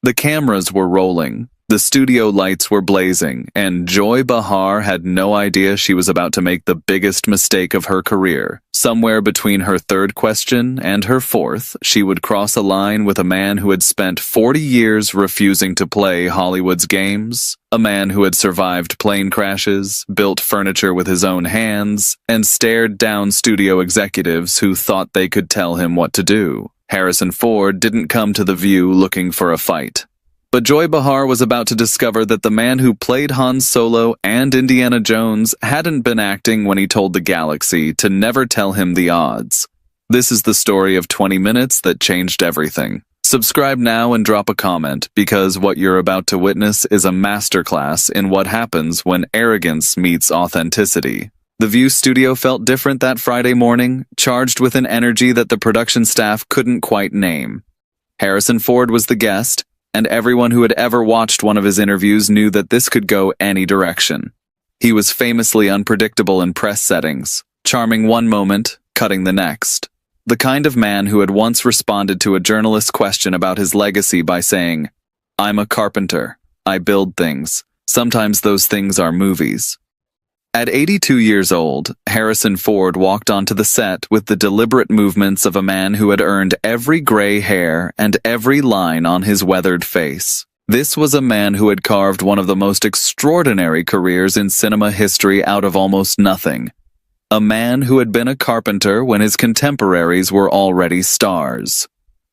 The cameras were rolling, the studio lights were blazing, and Joy Behar had no idea she was about to make the biggest mistake of her career. Somewhere between her third question and her fourth, she would cross a line with a man who had spent 40 years refusing to play Hollywood's games, a man who had survived plane crashes, built furniture with his own hands, and stared down studio executives who thought they could tell him what to do. Harrison Ford didn't come to The View looking for a fight. But Joy Behar was about to discover that the man who played Han Solo and Indiana Jones hadn't been acting when he told the galaxy to never tell him the odds. This is the story of 20 minutes that changed everything. Subscribe now and drop a comment, because what you're about to witness is a masterclass in what happens when arrogance meets authenticity. The View studio felt different that Friday morning, charged with an energy that the production staff couldn't quite name. Harrison Ford was the guest, and everyone who had ever watched one of his interviews knew that this could go any direction. He was famously unpredictable in press settings, charming one moment, cutting the next. The kind of man who had once responded to a journalist's question about his legacy by saying, "I'm a carpenter. I build things. Sometimes those things are movies." At 82 years old, Harrison Ford walked onto the set with the deliberate movements of a man who had earned every gray hair and every line on his weathered face. This was a man who had carved one of the most extraordinary careers in cinema history out of almost nothing. A man who had been a carpenter when his contemporaries were already stars,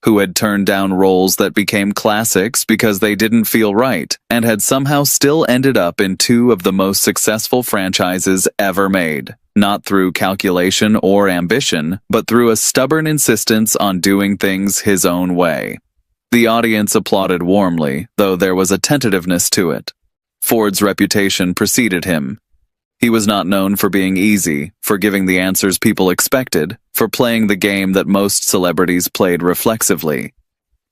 who had turned down roles that became classics because they didn't feel right, and had somehow still ended up in two of the most successful franchises ever made, not through calculation or ambition, but through a stubborn insistence on doing things his own way. The audience applauded warmly, though there was a tentativeness to it. Ford's reputation preceded him. He was not known for being easy, for giving the answers people expected, for playing the game that most celebrities played reflexively.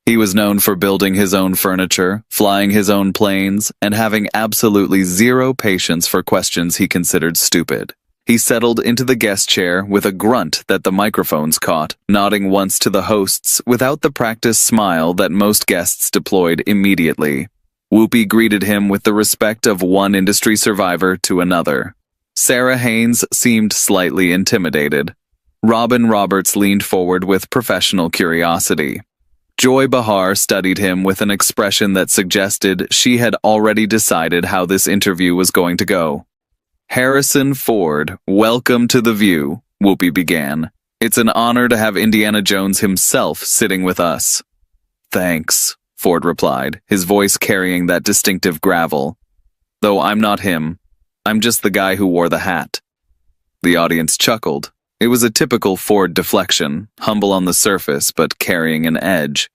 He was known for building his own furniture, flying his own planes, and having absolutely zero patience for questions he considered stupid. He settled into the guest chair with a grunt that the microphones caught, nodding once to the hosts without the practiced smile that most guests deployed immediately. Whoopi greeted him with the respect of one industry survivor to another. Sarah Haynes seemed slightly intimidated. Robin Roberts leaned forward with professional curiosity. Joy Behar studied him with an expression that suggested she had already decided how this interview was going to go. "Harrison Ford, welcome to The View," Whoopi began. "It's an honor to have Indiana Jones himself sitting with us." "Thanks," Ford replied, his voice carrying that distinctive gravel. "Though I'm not him. I'm just the guy who wore the hat." The audience chuckled. It was a typical Ford deflection, humble on the surface but carrying an edge.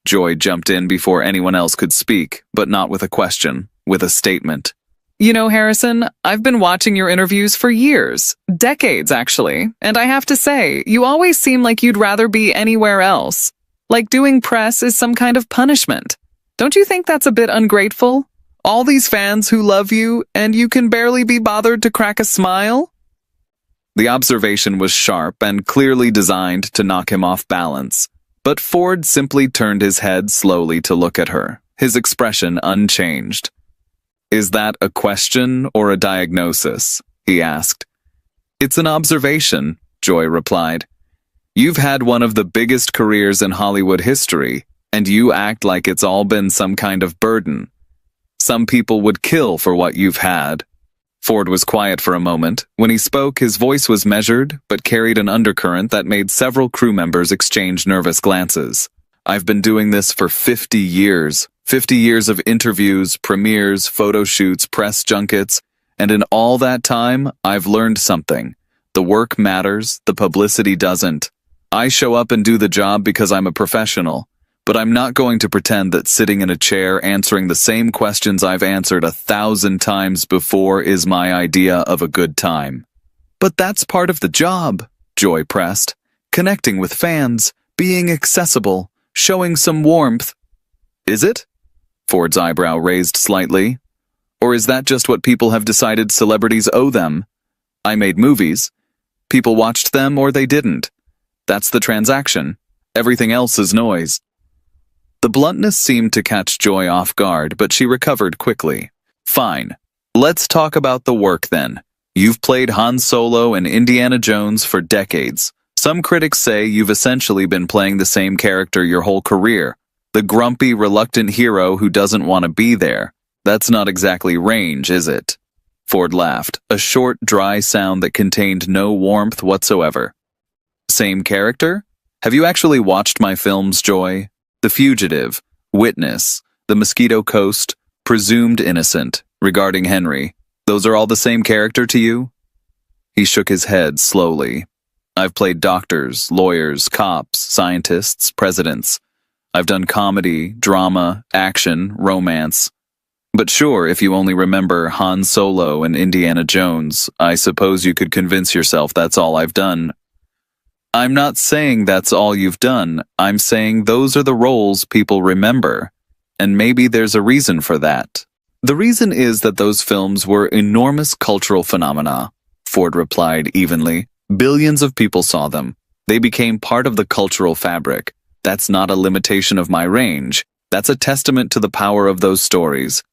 Joy jumped in before anyone else could speak, but not with a question, with a statement. "You know, Harrison, I've been watching your interviews for years, decades actually, and I have to say, you always seem like you'd rather be anywhere else. Like doing press is some kind of punishment. Don't you think that's a bit ungrateful? All these fans who love you, and you can barely be bothered to crack a smile?" The observation was sharp and clearly designed to knock him off balance, but Ford simply turned his head slowly to look at her, his expression unchanged. "Is that a question or a diagnosis?" he asked. "It's an observation," Joy replied. "You've had one of the biggest careers in Hollywood history, and you act like it's all been some kind of burden. Some people would kill for what you've had." Ford was quiet for a moment. When he spoke, his voice was measured, but carried an undercurrent that made several crew members exchange nervous glances. "I've been doing this for 50 years. 50 years of interviews, premieres, photo shoots, press junkets, and in all that time, I've learned something. The work matters, the publicity doesn't. I show up and do the job because I'm a professional. But I'm not going to pretend that sitting in a chair answering the same questions I've answered 1,000 times before is my idea of a good time." "But that's part of the job," Joy pressed. "Connecting with fans, being accessible, showing some warmth." "Is it?" Ford's eyebrow raised slightly. "Or is that just what people have decided celebrities owe them? I made movies. People watched them or they didn't. That's the transaction. Everything else is noise." The bluntness seemed to catch Joy off guard, but she recovered quickly. Fine. Let's talk about the work then. You've played Han Solo and Indiana Jones for decades. Some critics say you've essentially been playing the same character your whole career. The grumpy, reluctant hero who doesn't want to be there. That's not exactly range, is it? Ford laughed, a short, dry sound that contained no warmth whatsoever. Same character? Have you actually watched my films, Joy? The Fugitive, Witness, The Mosquito Coast, Presumed Innocent, Regarding Henry. Those are all the same character to you? He shook his head slowly. I've played doctors, lawyers, cops, scientists, presidents. I've done comedy, drama, action, romance. But sure, if you only remember Han Solo and Indiana Jones, I suppose you could convince yourself that's all I've done. I'm not saying that's all you've done. I'm saying those are the roles people remember. And maybe there's a reason for that. The reason is that those films were enormous cultural phenomena, Ford replied evenly. Billions of people saw them. They became part of the cultural fabric. That's not a limitation of my range. That's a testament to the power of those stories.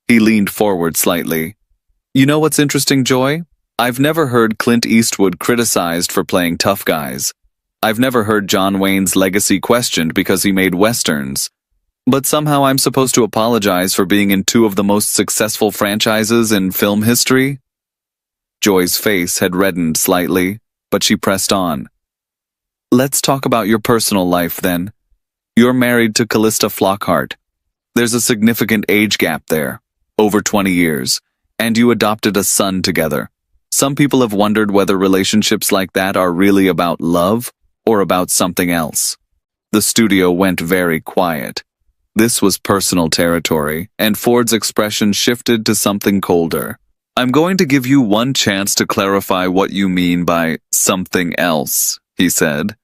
He leaned forward slightly. You know what's interesting, Joy? I've never heard Clint Eastwood criticized for playing tough guys. I've never heard John Wayne's legacy questioned because he made westerns. But somehow I'm supposed to apologize for being in two of the most successful franchises in film history? Joy's face had reddened slightly, but she pressed on. Let's talk about your personal life then. You're married to Callista Flockhart. There's a significant age gap there, over 20 years, and you adopted a son together. Some people have wondered whether relationships like that are really about love or about something else. The studio went very quiet. This was personal territory, and Ford's expression shifted to something colder. I'm going to give you one chance to clarify what you mean by something else, he said.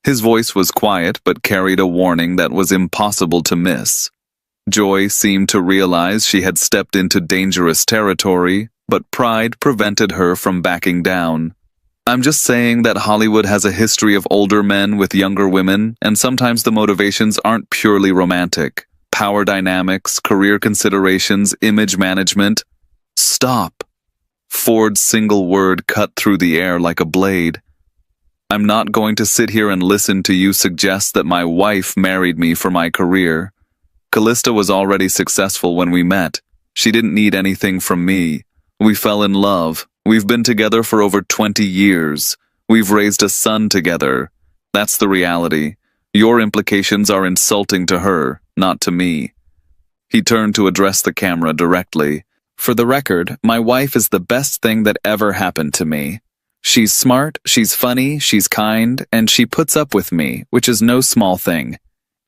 His voice was quiet but carried a warning that was impossible to miss. Joy seemed to realize she had stepped into dangerous territory, but pride prevented her from backing down. I'm just saying that Hollywood has a history of older men with younger women, and sometimes the motivations aren't purely romantic. Power dynamics, career considerations, image management. Stop. Ford's single word cut through the air like a blade. I'm not going to sit here and listen to you suggest that my wife married me for my career. Callista was already successful when we met. She didn't need anything from me. We fell in love. We've been together for over 20 years. We've raised a son together. That's the reality. Your implications are insulting to her, not to me. He turned to address the camera directly. For the record, my wife is the best thing that ever happened to me. She's smart, she's funny, she's kind, and she puts up with me, which is no small thing.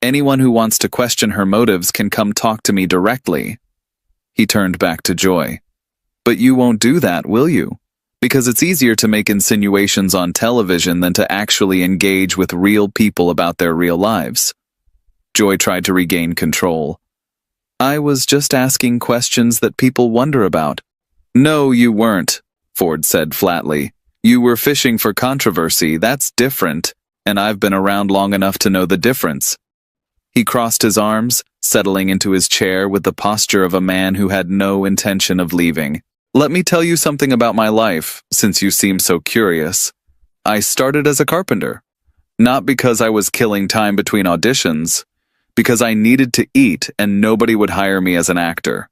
Anyone who wants to question her motives can come talk to me directly. He turned back to Joy. But you won't do that, will you? Because it's easier to make insinuations on television than to actually engage with real people about their real lives. Joy tried to regain control. I was just asking questions that people wonder about. No, you weren't, Ford said flatly. You were fishing for controversy, that's different, and I've been around long enough to know the difference. He crossed his arms, settling into his chair with the posture of a man who had no intention of leaving. Let me tell you something about my life, since you seem so curious. I started as a carpenter. Not because I was killing time between auditions, because I needed to eat and nobody would hire me as an actor.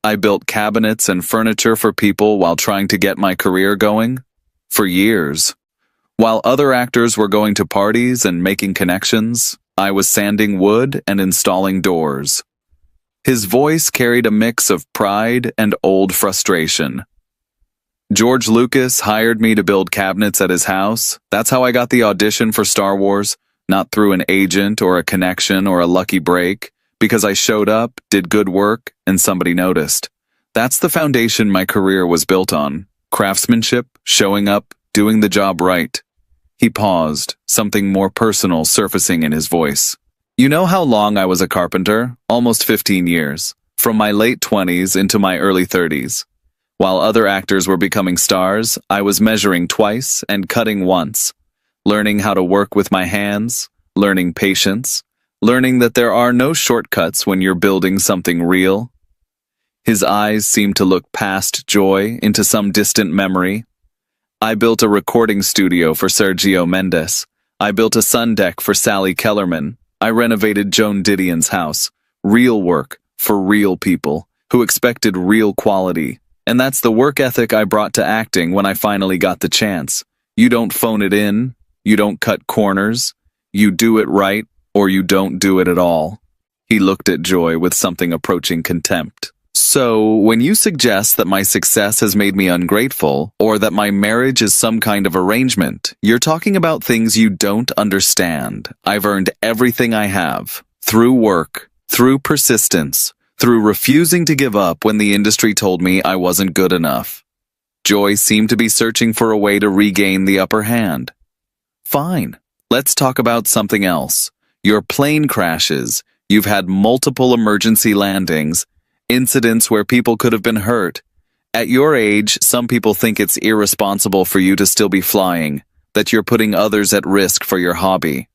I built cabinets and furniture for people while trying to get my career going. For years. While other actors were going to parties and making connections, I was sanding wood and installing doors. His voice carried a mix of pride and old frustration. George Lucas hired me to build cabinets at his house. That's how I got the audition for Star Wars, not through an agent or a connection or a lucky break, because I showed up, did good work, and somebody noticed. That's the foundation my career was built on. Craftsmanship, showing up, doing the job right. He paused, something more personal surfacing in his voice. You know how long I was a carpenter? Almost 15 years. From my late 20s into my early 30s. While other actors were becoming stars, I was measuring twice and cutting once. Learning how to work with my hands, learning patience, learning that there are no shortcuts when you're building something real. His eyes seemed to look past Joy into some distant memory. I built a recording studio for Sergio Mendes. I built a sun deck for Sally Kellerman. I renovated Joan Didion's house. Real work for real people who expected real quality. And that's the work ethic I brought to acting when I finally got the chance. You don't phone it in. You don't cut corners. You do it right, or you don't do it at all. He looked at Joy with something approaching contempt. So, when you suggest that my success has made me ungrateful, or that my marriage is some kind of arrangement, you're talking about things you don't understand. I've earned everything I have. Through work, through persistence, through refusing to give up when the industry told me I wasn't good enough. Joy seemed to be searching for a way to regain the upper hand. Fine, let's talk about something else. Your plane crashes. You've had multiple emergency landings. Incidents where people could have been hurt. At your age, some people think it's irresponsible for you to still be flying, that you're putting others at risk for your hobby.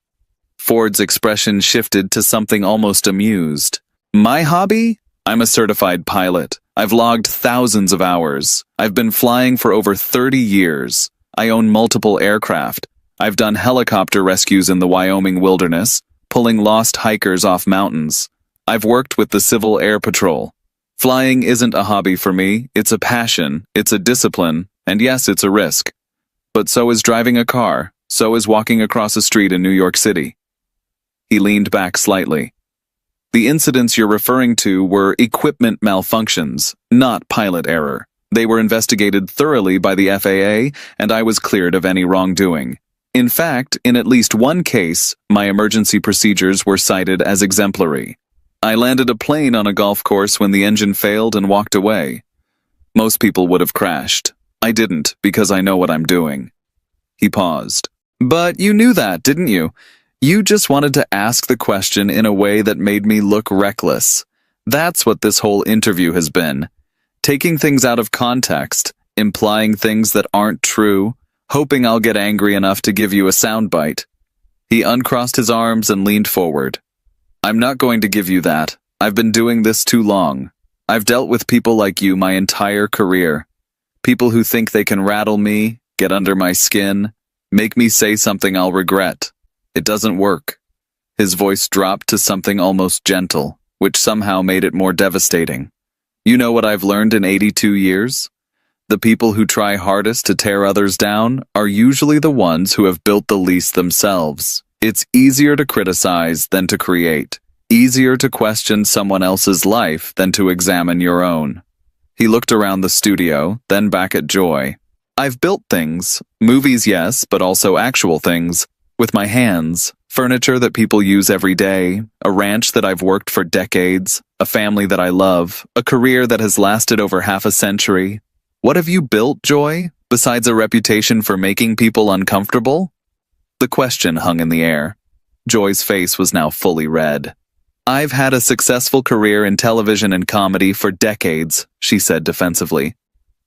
Ford's expression shifted to something almost amused. My hobby? I'm a certified pilot. I've logged thousands of hours. I've been flying for over 30 years. I own multiple aircraft. I've done helicopter rescues in the Wyoming wilderness, pulling lost hikers off mountains. I've worked with the Civil Air Patrol. Flying isn't a hobby for me, it's a passion, it's a discipline, and yes, it's a risk. But so is driving a car, so is walking across a street in New York City. He leaned back slightly. The incidents you're referring to were equipment malfunctions, not pilot error. They were investigated thoroughly by the FAA, and I was cleared of any wrongdoing. In fact, in at least one case, my emergency procedures were cited as exemplary. I landed a plane on a golf course when the engine failed and walked away. Most people would have crashed. I didn't, because I know what I'm doing. He paused. But you knew that, didn't you? You just wanted to ask the question in a way that made me look reckless. That's what this whole interview has been. Taking things out of context, implying things that aren't true, hoping I'll get angry enough to give you a soundbite. He uncrossed his arms and leaned forward. I'm not going to give you that. I've been doing this too long. I've dealt with people like you my entire career. People who think they can rattle me, get under my skin, make me say something I'll regret. It doesn't work. His voice dropped to something almost gentle, which somehow made it more devastating. You know what I've learned in 82 years? The people who try hardest to tear others down are usually the ones who have built the least themselves. It's easier to criticize than to create. Easier to question someone else's life than to examine your own. He looked around the studio, then back at Joy. I've built things. Movies, yes, but also actual things. With my hands. Furniture that people use every day. A ranch that I've worked for decades. A family that I love. A career that has lasted over half a century. What have you built, Joy, besides a reputation for making people uncomfortable? The question hung in the air. Joy's face was now fully red. I've had a successful career in television and comedy for decades, she said defensively.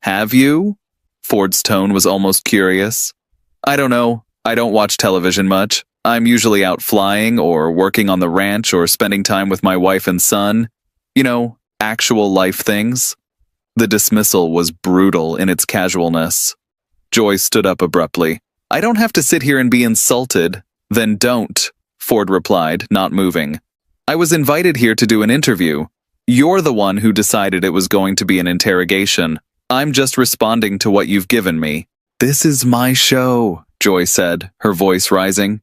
Have you? Ford's tone was almost curious. I don't know. I don't watch television much. I'm usually out flying or working on the ranch or spending time with my wife and son. You know, actual life things. The dismissal was brutal in its casualness. Joy stood up abruptly. I don't have to sit here and be insulted. Then don't, Ford replied, not moving. I was invited here to do an interview. You're the one who decided it was going to be an interrogation. I'm just responding to what you've given me. This is my show, Joy said, her voice rising.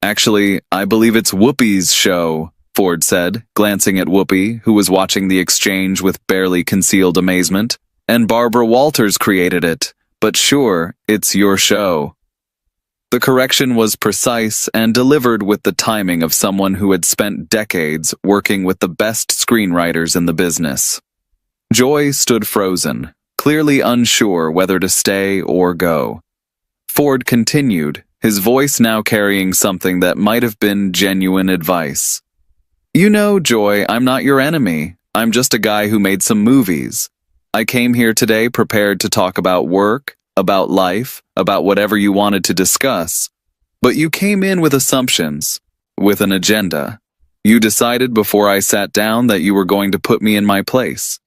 Actually, I believe it's Whoopi's show, Ford said, glancing at Whoopi, who was watching the exchange with barely concealed amazement. And Barbara Walters created it. But sure, it's your show. The correction was precise and delivered with the timing of someone who had spent decades working with the best screenwriters in the business. Joy stood frozen, clearly unsure whether to stay or go. Ford continued, his voice now carrying something that might have been genuine advice. You know, Joy, I'm not your enemy. I'm just a guy who made some movies. I came here today prepared to talk about work, about life, about whatever you wanted to discuss. But you came in with assumptions, with an agenda. You decided before I sat down that you were going to put me in my place.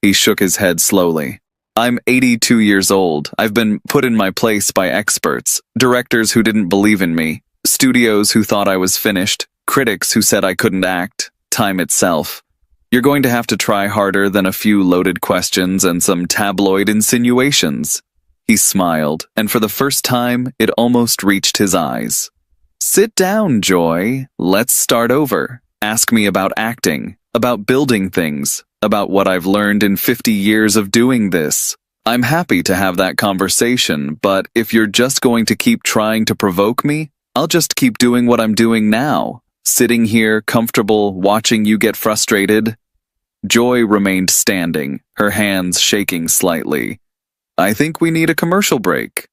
He shook his head slowly. I'm 82 years old. I've been put in my place by experts, directors who didn't believe in me, studios who thought I was finished, critics who said I couldn't act, time itself. You're going to have to try harder than a few loaded questions and some tabloid insinuations. He smiled, and for the first time, it almost reached his eyes. Sit down, Joy. Let's start over. Ask me about acting, about building things, about what I've learned in 50 years of doing this. I'm happy to have that conversation, but if you're just going to keep trying to provoke me, I'll just keep doing what I'm doing now, sitting here comfortable, watching you get frustrated. Joy remained standing, her hands shaking slightly. I think we need a commercial break.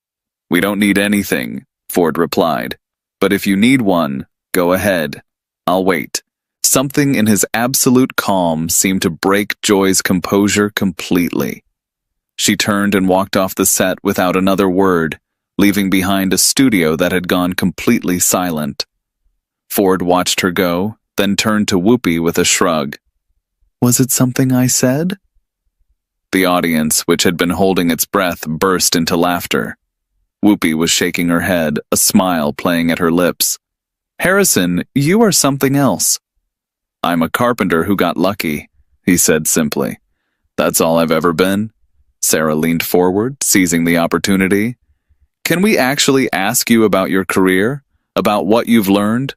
We don't need anything, Ford replied. But if you need one, go ahead. I'll wait. Something in his absolute calm seemed to break Joy's composure completely. She turned and walked off the set without another word, leaving behind a studio that had gone completely silent. Ford watched her go, then turned to Whoopi with a shrug. Was it something I said? The audience, which had been holding its breath, burst into laughter. Whoopi was shaking her head, a smile playing at her lips. Harrison, you are something else. I'm a carpenter who got lucky, he said simply. That's all I've ever been. Sarah leaned forward, seizing the opportunity. Can we actually ask you about your career? About what you've learned?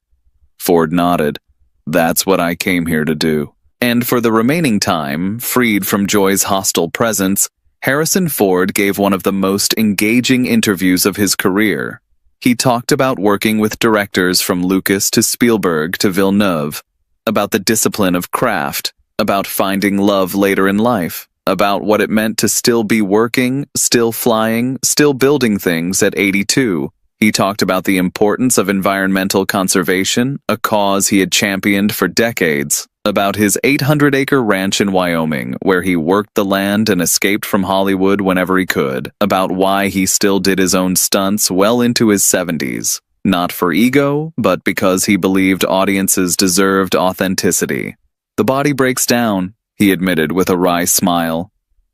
Ford nodded. That's what I came here to do. And for the remaining time, freed from Joy's hostile presence, Harrison Ford gave one of the most engaging interviews of his career. He talked about working with directors from Lucas to Spielberg to Villeneuve, about the discipline of craft, about finding love later in life, about what it meant to still be working, still flying, still building things at 82. He talked about the importance of environmental conservation, a cause he had championed for decades, about his 800-acre ranch in Wyoming, where he worked the land and escaped from Hollywood whenever he could, about why he still did his own stunts well into his 70s. Not for ego, but because he believed audiences deserved authenticity. The body breaks down, he admitted with a wry smile.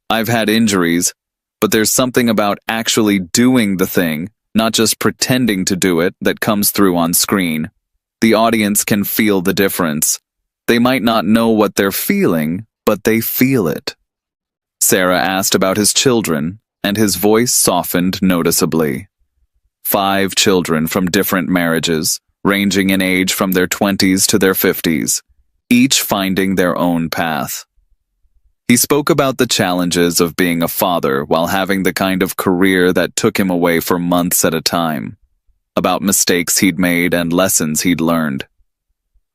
I've had injuries, but there's something about actually doing the thing, not just pretending to do it, that comes through on screen. The audience can feel the difference. They might not know what they're feeling, but they feel it. Sarah asked about his children, and his voice softened noticeably. 5 children from different marriages, ranging in age from their 20s to their 50s, each finding their own path. He spoke about the challenges of being a father while having the kind of career that took him away for months at a time, about mistakes he'd made and lessons he'd learned.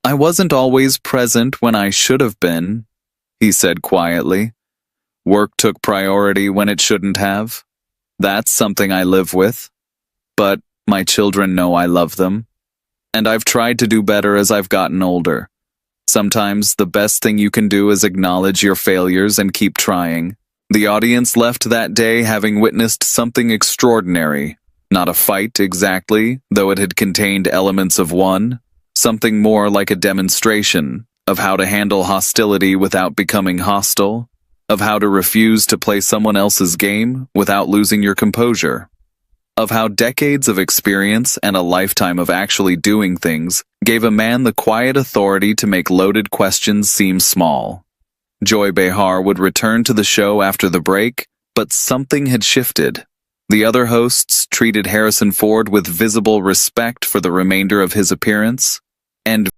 I wasn't always present when I should have been, he said quietly. Work took priority when it shouldn't have. That's something I live with. But my children know I love them. And I've tried to do better as I've gotten older. Sometimes the best thing you can do is acknowledge your failures and keep trying. The audience left that day having witnessed something extraordinary. Not a fight exactly, though it had contained elements of one. Something more like a demonstration of how to handle hostility without becoming hostile, of how to refuse to play someone else's game without losing your composure, of how decades of experience and a lifetime of actually doing things gave a man the quiet authority to make loaded questions seem small. Joy Behar would return to the show after the break, but something had shifted. The other hosts treated Harrison Ford with visible respect for the remainder of his appearance, and